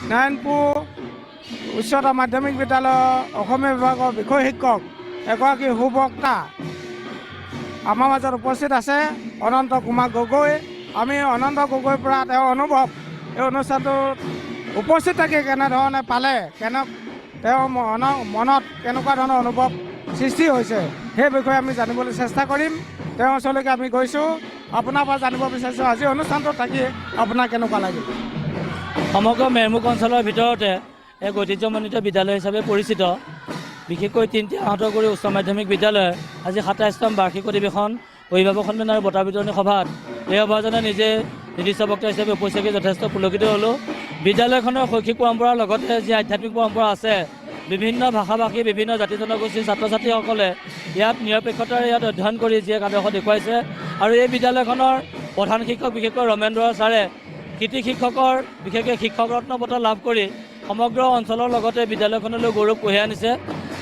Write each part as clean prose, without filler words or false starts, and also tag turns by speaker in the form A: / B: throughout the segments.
A: নাৰায়ণপুৰ উচ্চতৰ মাধ্যমিক বিদ্যালয়ৰ অসমীয়া বিভাগৰ বিষয় শিক্ষক এগৰাকী সুবক্তা আমাৰ মাজত উপস্থিত আছে অনন্ত কুমাৰ গগৈ। আমি অনন্ত গগৈৰ পৰা তেওঁৰ অনুভৱ এই অনুষ্ঠানটোত উপস্থিত থাকি কেনেধৰণে পালে, তেওঁৰ মনত কেনেকুৱা ধৰণৰ অনুভৱ সৃষ্টি হৈছে সেই বিষয়ে আমি জানিবলৈ চেষ্টা কৰিম। তেওঁৰ ওচৰলৈকে আমি গৈছোঁ। আপোনাৰ পৰা জানিব বিচাৰিছোঁ আজি অনুষ্ঠানটোত থাকি আপোনাৰ কেনেকুৱা লাগিল?
B: সমগ্ৰ মেৰমুখ অঞ্চলৰ ভিতৰতে এক ঐতিহ্যমণ্ডিত বিদ্যালয় হিচাপে পৰিচিত, বিশেষকৈ তিনিটা আহঁতগুৰি উচ্চ মাধ্যমিক বিদ্যালয় আজি ২৭তম বাৰ্ষিক অধিৱেশন অভিভাৱক সন্মিলন আৰু বঁটা বিতৰণী সভাত এই সভাজনে নিজে নিৰ্দিষ্ট বক্তা হিচাপে উপস্থিত যথেষ্ট পুলকিত হ'লোঁ। বিদ্যালয়খনৰ শৈক্ষিক পৰম্পৰাৰ লগতে যি আধ্যাত্মিক পৰম্পৰা আছে, বিভিন্ন ভাষা ভাষী বিভিন্ন জাতি জনগোষ্ঠীৰ ছাত্ৰ ছাত্ৰীসকলে ইয়াত নিৰপেক্ষতাৰে ইয়াত অধ্যয়ন কৰি যি এক আদৰ্শ দেখুৱাইছে। আৰু এই বিদ্যালয়খনৰ প্ৰধান শিক্ষক বিশেষকৈ ৰমেন্দ্ৰ ছাৰে কৃতি শিক্ষকৰ বিশেষকৈ শিক্ষক ৰত্ন বঁটা লাভ কৰি সমগ্ৰ অঞ্চলৰ লগতে বিদ্যালয়খনলৈ গৌৰৱ কঢ়িয়াই আনিছে।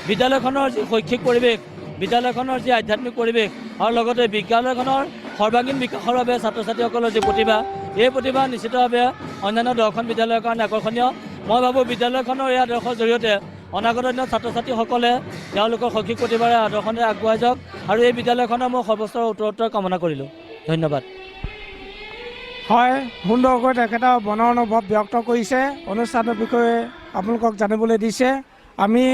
B: বিদ্যালয়খনৰ যি শৈক্ষিক পৰিৱেশ, বিদ্যালয়খনৰ যি আধ্যাত্মিক পৰিৱেশ আৰু লগতে বিদ্যালয়খনৰ সৰ্বাংগীন বিকাশৰ বাবে ছাত্ৰ ছাত্ৰীসকলৰ যি প্ৰতিভা, এই প্ৰতিভা নিশ্চিতভাৱে অন্যান্য দৰ্শন বিদ্যালয়ৰ কাৰণে আকৰ্ষণীয়। মই ভাবোঁ বিদ্যালয়খনৰ এই আদৰ্শৰ জৰিয়তে অনাগত দিনত ছাত্ৰ ছাত্ৰীসকলে তেওঁলোকৰ শৈক্ষিক প্ৰতিভাৰে আদৰ্শনে আগুৱাই যাওক আৰু এই বিদ্যালয়খনৰ মই সৰ্বস্তৰ উত্তৰোত্তৰ কামনা কৰিলোঁ। ধন্যবাদ।
A: হয়, সুন্দৰকৈ তেখেতৰ মনৰ অনুভৱ ব্যক্ত কৰিছে, অনুষ্ঠানৰ বিষয়ে আপোনালোকক জানিবলৈ দিছে। আমি